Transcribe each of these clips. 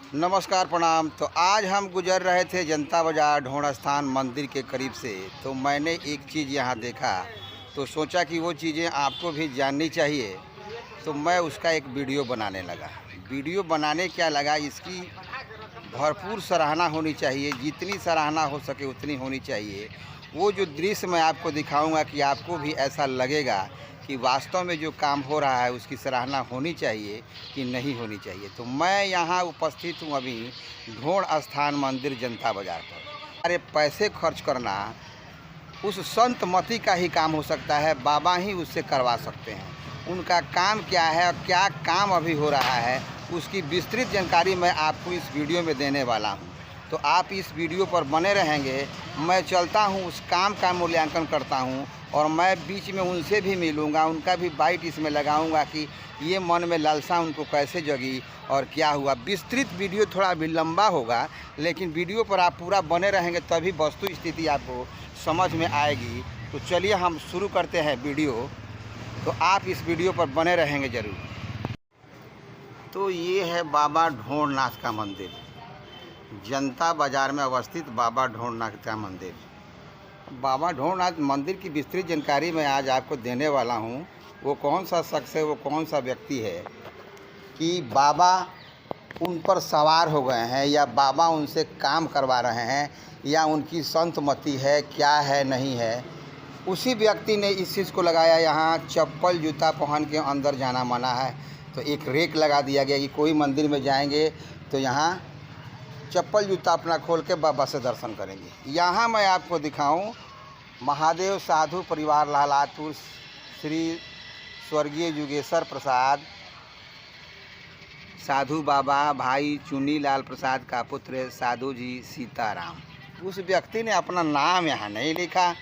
नमस्कार प्रणाम। तो आज हम गुजर रहे थे जनता बाज़ार ढोण स्थान मंदिर के करीब से, तो मैंने एक चीज़ यहाँ देखा तो सोचा कि वो चीज़ें आपको भी जाननी चाहिए। तो मैं उसका एक वीडियो बनाने लगा। वीडियो बनाने क्या लगा, इसकी भरपूर सराहना होनी चाहिए, जितनी सराहना हो सके उतनी होनी चाहिए। वो जो दृश्य मैं आपको दिखाऊंगा कि आपको भी ऐसा लगेगा कि वास्तव में जो काम हो रहा है उसकी सराहना होनी चाहिए कि नहीं होनी चाहिए। तो मैं यहाँ उपस्थित हूँ अभी ढोण स्थान मंदिर जनता बाज़ार पर। अरे पैसे खर्च करना उस संत मति का ही काम हो सकता है, बाबा ही उससे करवा सकते हैं। उनका काम क्या है और क्या काम अभी हो रहा है, उसकी विस्तृत जानकारी मैं आपको इस वीडियो में देने वाला हूं। तो आप इस वीडियो पर बने रहेंगे। मैं चलता हूं, उस काम का मूल्यांकन करता हूं और मैं बीच में उनसे भी मिलूंगा, उनका भी बाइट इसमें लगाऊंगा कि ये मन में लालसा उनको कैसे जगी और क्या हुआ। विस्तृत वीडियो थोड़ा भी लंबा होगा, लेकिन वीडियो पर आप पूरा बने रहेंगे तभी वस्तु स्थिति आपको समझ में आएगी। तो चलिए हम शुरू करते हैं वीडियो। तो आप इस वीडियो पर बने रहेंगे ज़रूर। तो ये है बाबा ढोणनाथ का मंदिर, जनता बाज़ार में अवस्थित बाबा ढोणनाथ का मंदिर। बाबा ढोणनाथ मंदिर की विस्तृत जानकारी मैं आज आपको देने वाला हूँ। वो कौन सा शख्स है, वो कौन सा व्यक्ति है कि बाबा उन पर सवार हो गए हैं या बाबा उनसे काम करवा रहे हैं या उनकी संत मति है, क्या है नहीं है। उसी व्यक्ति ने इस चीज़ को लगाया। यहाँ चप्पल जूता पहन के अंदर जाना मना है, तो एक रेक लगा दिया गया कि कोई मंदिर में जाएंगे तो यहाँ चप्पल जूता अपना खोल के बाबा से दर्शन करेंगे। यहाँ मैं आपको दिखाऊं महादेव साधु परिवार लालातुर श्री स्वर्गीय युगेश्वर प्रसाद साधु बाबा भाई चुनी लाल प्रसाद का पुत्र साधु जी सीताराम। उस व्यक्ति ने अपना नाम यहाँ नहीं लिखा।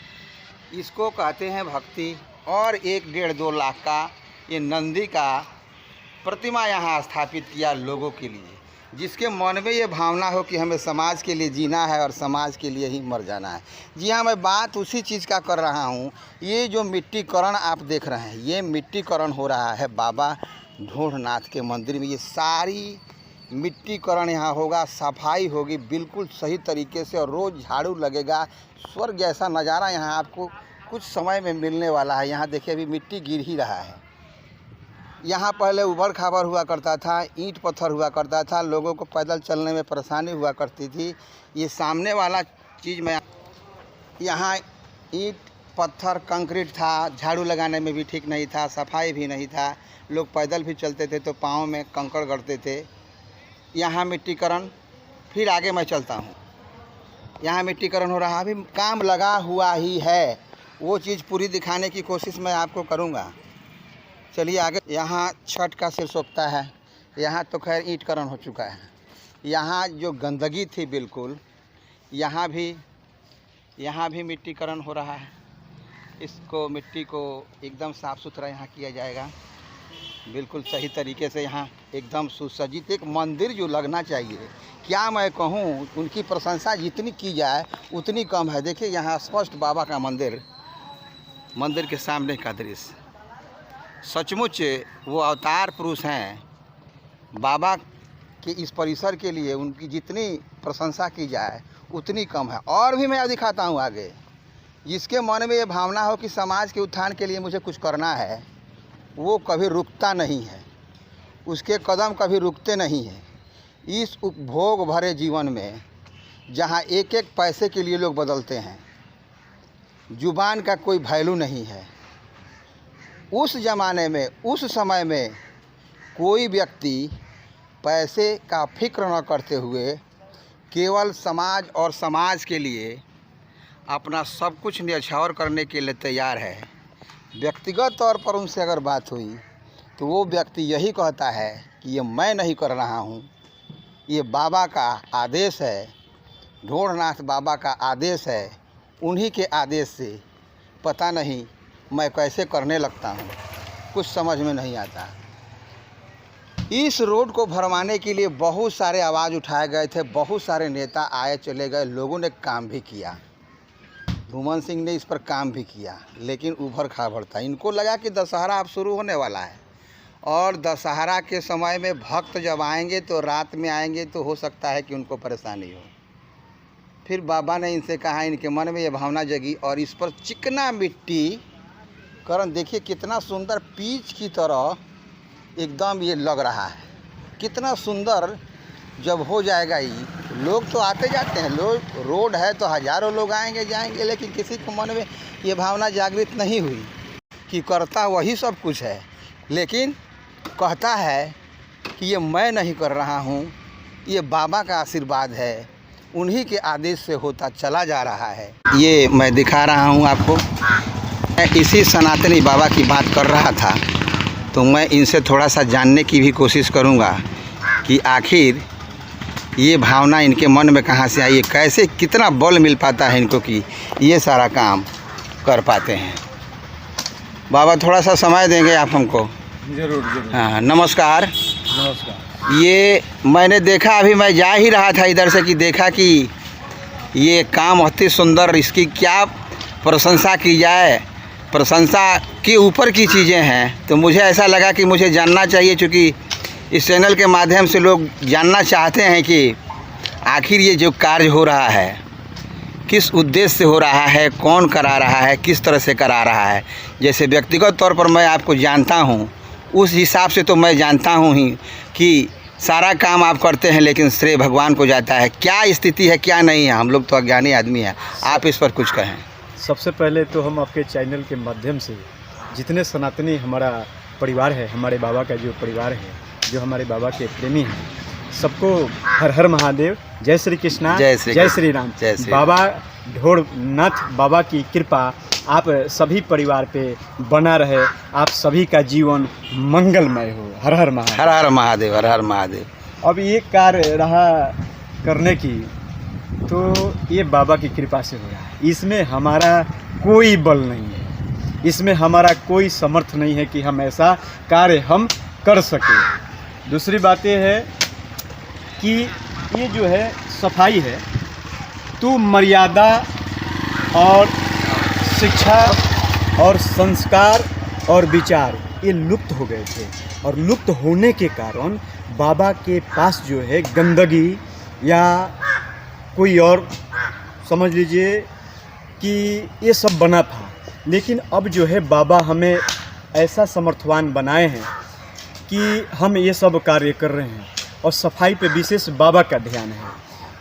इसको कहते हैं भक्ति। और 1-1.5-2 लाख का ये नंदी का प्रतिमा यहाँ स्थापित किया लोगों के लिए, जिसके मन में ये भावना हो कि हमें समाज के लिए जीना है और समाज के लिए ही मर जाना है। जी हाँ, मैं बात उसी चीज़ का कर रहा हूँ। ये जो मिट्टीकरण आप देख रहे हैं, ये मिट्टीकरण हो रहा है बाबा ढोणनाथ के मंदिर में। ये सारी मिट्टीकरण यहाँ होगा, सफाई होगी बिल्कुल सही तरीके से और रोज़ झाड़ू लगेगा। स्वर्ग जैसा नज़ारा यहाँ आपको कुछ समय में मिलने वाला है। यहाँ देखिए अभी मिट्टी गिर ही रहा है। यहाँ पहले उबड़ खाबड़ हुआ करता था, ईंट पत्थर हुआ करता था, लोगों को पैदल चलने में परेशानी हुआ करती थी। ये सामने वाला चीज़ में यहाँ ईंट पत्थर कंक्रीट था, झाड़ू लगाने में भी ठीक नहीं था, सफाई भी नहीं था। लोग पैदल भी चलते थे तो पाँव में कंकड़ गड़ते थे। यहाँ मिट्टीकरण, फिर आगे मैं चलता हूँ। यहाँ मिट्टीकरण हो रहा है, अभी काम लगा हुआ ही है। वो चीज़ पूरी दिखाने की कोशिश मैं आपको करूँगा। चलिए आगे। यहाँ छठ का सिरसोपता है। यहाँ तो खैर ईंटकरण हो चुका है। यहाँ जो गंदगी थी बिल्कुल, यहाँ भी मिट्टीकरण हो रहा है। इसको मिट्टी को एकदम साफ़ सुथरा यहाँ किया जाएगा, बिल्कुल सही तरीके से। यहाँ एकदम सुसज्जित एक मंदिर जो लगना चाहिए। क्या मैं कहूँ, उनकी प्रशंसा जितनी की जाए उतनी कम है। देखिए यहाँ स्पष्ट बाबा का मंदिर के सामने का दृश्य। सचमुच वो अवतार पुरुष हैं। बाबा के इस परिसर के लिए उनकी जितनी प्रशंसा की जाए उतनी कम है। और भी मैं दिखाता हूँ आगे। जिसके मन में ये भावना हो कि समाज के उत्थान के लिए मुझे कुछ करना है, वो कभी रुकता नहीं है, उसके कदम कभी रुकते नहीं हैं। इस उपभोग भरे जीवन में जहाँ एक एक पैसे के लिए लोग बदलते हैं, जुबान का कोई वैल्यू नहीं है। उस ज़माने में, उस समय में कोई व्यक्ति पैसे का फिक्र न करते हुए केवल समाज और समाज के लिए अपना सब कुछ न्यौछावर करने के लिए तैयार है। व्यक्तिगत तौर पर उनसे अगर बात हुई तो वो व्यक्ति यही कहता है कि ये मैं नहीं कर रहा हूँ, ये बाबा का आदेश है, ढोणनाथ बाबा का आदेश है। उन्हीं के आदेश से पता नहीं मैं कैसे करने लगता हूँ, कुछ समझ में नहीं आता। इस रोड को भरवाने के लिए बहुत सारे आवाज़ उठाए गए थे, बहुत सारे नेता आए चले गए, लोगों ने काम भी किया। धूमन सिंह ने इस पर काम भी किया, लेकिन उभर खाबड़ था। इनको लगा कि दशहरा अब शुरू होने वाला है और दशहरा के समय में भक्त जब आएंगे तो रात में आएंगे तो हो सकता है कि उनको परेशानी हो। फिर बाबा ने इनसे कहा, इनके मन में ये भावना जगी और इस पर चिकना मिट्टी करण देखिए कितना सुंदर पीच की तरह एकदम ये लग रहा है, कितना सुंदर जब हो जाएगा। ये लोग तो आते जाते हैं, लोग रोड है तो हज़ारों लोग आएंगे जाएंगे, लेकिन किसी के मन में ये भावना जागृत नहीं हुई कि करता वही सब कुछ है, लेकिन कहता है कि ये मैं नहीं कर रहा हूँ, ये बाबा का आशीर्वाद है, उन्हीं के आदेश से होता चला जा रहा है। ये मैं दिखा रहा हूँ आपको। मैं इसी सनातनी बाबा की बात कर रहा था, तो मैं इनसे थोड़ा सा जानने की भी कोशिश करूँगा कि आखिर ये भावना इनके मन में कहाँ से आई है, कैसे कितना बल मिल पाता है इनको कि ये सारा काम कर पाते हैं। बाबा थोड़ा सा समय देंगे आप हमको? जरूर जरूर। हाँ, नमस्कार। नमस्कार। ये मैंने देखा, अभी मैं जा ही रहा था इधर से कि देखा कि ये काम अति सुंदर, इसकी क्या प्रशंसा की जाए, प्रशंसा के ऊपर की चीज़ें हैं। तो मुझे ऐसा लगा कि मुझे जानना चाहिए, क्योंकि इस चैनल के माध्यम से लोग जानना चाहते हैं कि आखिर ये जो कार्य हो रहा है किस उद्देश्य से हो रहा है, कौन करा रहा है, किस तरह से करा रहा है। जैसे व्यक्तिगत तौर पर मैं आपको जानता हूँ, उस हिसाब से तो मैं जानता हूँ ही कि सारा काम आप करते हैं, लेकिन श्रेय भगवान को जाता है। क्या स्थिति है, क्या नहीं है, हम लोग तो अज्ञानी आदमी हैं, आप इस पर कुछ कहें। सबसे पहले तो हम आपके चैनल के माध्यम से जितने सनातनी हमारा परिवार है, हमारे बाबा का जो परिवार है, जो हमारे बाबा के प्रेमी हैं, सबको हर हर महादेव, जय श्री कृष्णा, जय श्री राम। बाबा ढोरनाथ बाबा की कृपा आप सभी परिवार पे बना रहे, आप सभी का जीवन मंगलमय हो। हर हर महादेव। हर हर महादेव, हर हर महादेव। अब ये कार्य रहा करने की, तो ये बाबा की कृपा से हो रहा है। इसमें हमारा कोई बल नहीं है, इसमें हमारा कोई समर्थ नहीं है कि हम ऐसा कार्य हम कर सकें। दूसरी बात ये है कि ये जो है सफाई है, तो मर्यादा और शिक्षा और संस्कार और विचार ये लुप्त हो गए थे, और लुप्त होने के कारण बाबा के पास जो है गंदगी या कोई और समझ लीजिए कि ये सब बना था। लेकिन अब जो है बाबा हमें ऐसा समर्थवान बनाए हैं कि हम ये सब कार्य कर रहे हैं, और सफाई पे विशेष बाबा का ध्यान है,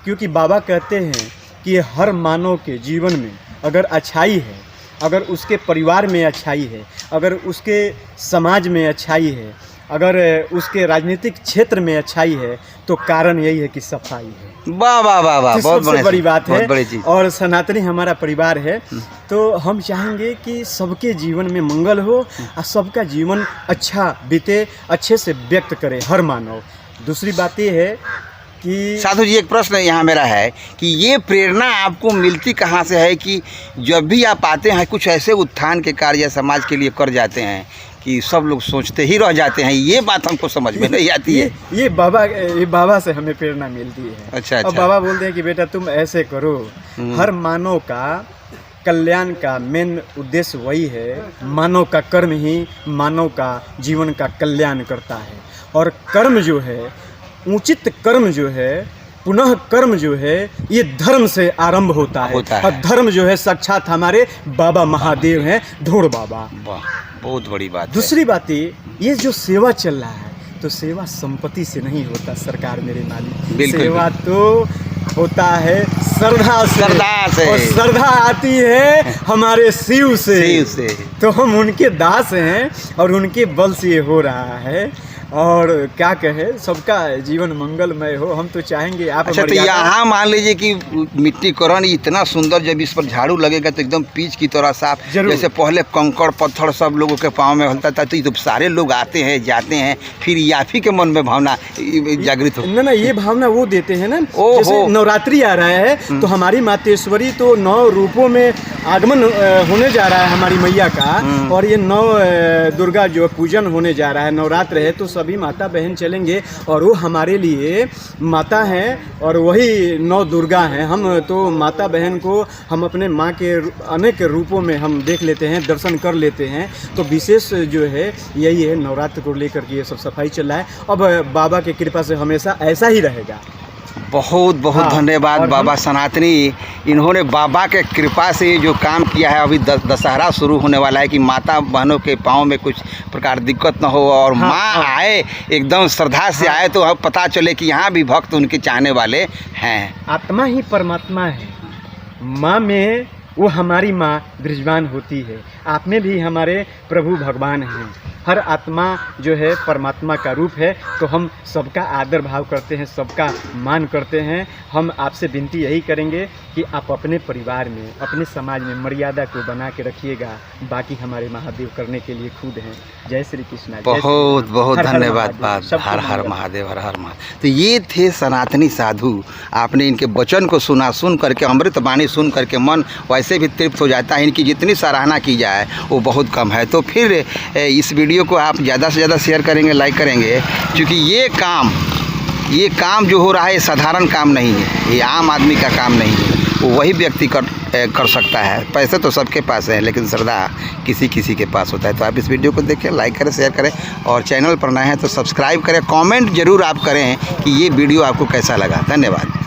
क्योंकि बाबा कहते हैं कि हर मानव के जीवन में अगर अच्छाई है, अगर उसके परिवार में अच्छाई है, अगर उसके समाज में अच्छाई है, अगर उसके राजनीतिक क्षेत्र में अच्छाई है, तो कारण यही है कि सफाई है। वाह वाह वाह वाह, बहुत बड़ी बात है, बड़ी चीज़। और सनातनी हमारा परिवार है, तो हम चाहेंगे कि सबके जीवन में मंगल हो और सबका जीवन अच्छा बीते, अच्छे से व्यक्त करे हर मानव। दूसरी बात ये है कि साधु जी, एक प्रश्न यहाँ मेरा है कि ये प्रेरणा आपको मिलती कहाँ से है कि जब भी आप आते हैं कुछ ऐसे उत्थान के कार्य समाज के लिए कर जाते हैं कि सब लोग सोचते ही रह जाते हैं, ये बात हमको समझ में नहीं आती है। ये बाबा से हमें प्रेरणा मिलती है। अच्छा। और बाबा बोलते हैं कि बेटा तुम ऐसे करो, हर मानव का कल्याण का मेन उद्देश्य वही है, मानव का कर्म ही मानव का जीवन का कल्याण करता है। और कर्म जो है, उचित कर्म जो है, पुनः कर्म जो है, ये धर्म से आरंभ होता है। और धर्म जो है साक्षात हमारे बाबा महादेव हैं, ढोर बाबा। बहुत बड़ी बात। दूसरी बात ये जो सेवा चल रहा है, तो सेवा संपत्ति से नहीं होता सरकार मेरे मालिक, सेवा तो होता है श्रद्धा से। और श्रद्धा आती है हमारे शिव से। तो हम उनके दास हैं और उनके बल से ये हो रहा है। और क्या कहे, सबका जीवन मंगलमय हो, हम तो चाहेंगे आप। अच्छा, तो यहाँ मान लीजिए कि मिट्टी करण इतना सुंदर, जब इस पर झाड़ू लगेगा तो एकदम पीच की तरह साफ। जैसे पहले कंकड़ पत्थर सब लोगों के पाँव में होता था, तो ये तो सारे लोग आते हैं जाते हैं, फिर याफी के मन में भावना जागृत हो। ना ये भावना वो देते हैं ना, जैसे नवरात्रि आ रहा है तो हमारी मातेश्वरी तो 9 रूपों में आगमन होने जा रहा है हमारी मैया का, और ये 9 दुर्गा जो पूजन होने जा रहा है, नवरात्र है, तो सभी माता बहन चलेंगे और वो हमारे लिए माता हैं और वही नौ दुर्गा हैं। हम तो माता बहन को हम अपने माँ के अनेक रूपों में हम देख लेते हैं, दर्शन कर लेते हैं। तो विशेष जो है यही है, नवरात्र को लेकर के ये सब सफाई चल रहा है। अब बाबा की कृपा से हमेशा ऐसा ही रहेगा। बहुत बहुत हाँ, धन्यवाद और बाबा सनातनी। इन्होंने बाबा के कृपा से जो काम किया है, अभी दशहरा शुरू होने वाला है कि माता बहनों के पाँव में कुछ प्रकार दिक्कत न हो और हाँ, माँ हाँ, आए एकदम श्रद्धा से आए तो अब पता चले कि यहाँ भी भक्त उनके चाहने वाले हैं। आत्मा ही परमात्मा है। माँ में वो हमारी माँ विराजमान होती है, आप में भी हमारे प्रभु भगवान हैं। हर आत्मा जो है परमात्मा का रूप है। तो हम सबका आदर भाव करते हैं, सबका मान करते हैं। हम आपसे विनती यही करेंगे कि आप अपने परिवार में, अपने समाज में मर्यादा को बना के रखिएगा। बाकी हमारे महादेव करने के लिए खुद हैं। जय श्री कृष्णा। बहुत बहुत हर हर धन्यवाद। महादेव। हर हर महादेव, हर हर महादेव। तो ये थे सनातनी साधु। आपने इनके वचन को सुना, सुन करके अमृत वाणी सुन करके मन वैसे भी तृप्त हो जाता है। इनकी जितनी सराहना की जाए वो बहुत कम है। तो फिर इस वीडियो को आप ज़्यादा से ज़्यादा शेयर करेंगे, लाइक करेंगे, क्योंकि ये काम जो हो रहा है ये साधारण काम नहीं है, ये आम आदमी का काम नहीं है। वो वही व्यक्ति कर सकता है। पैसे तो सबके पास है, लेकिन श्रद्धा किसी किसी के पास होता है। तो आप इस वीडियो को देखें, लाइक करें, शेयर करें और चैनल पर नए हैं तो सब्सक्राइब करें। कमेंट जरूर आप करें कि ये वीडियो आपको कैसा लगा। धन्यवाद।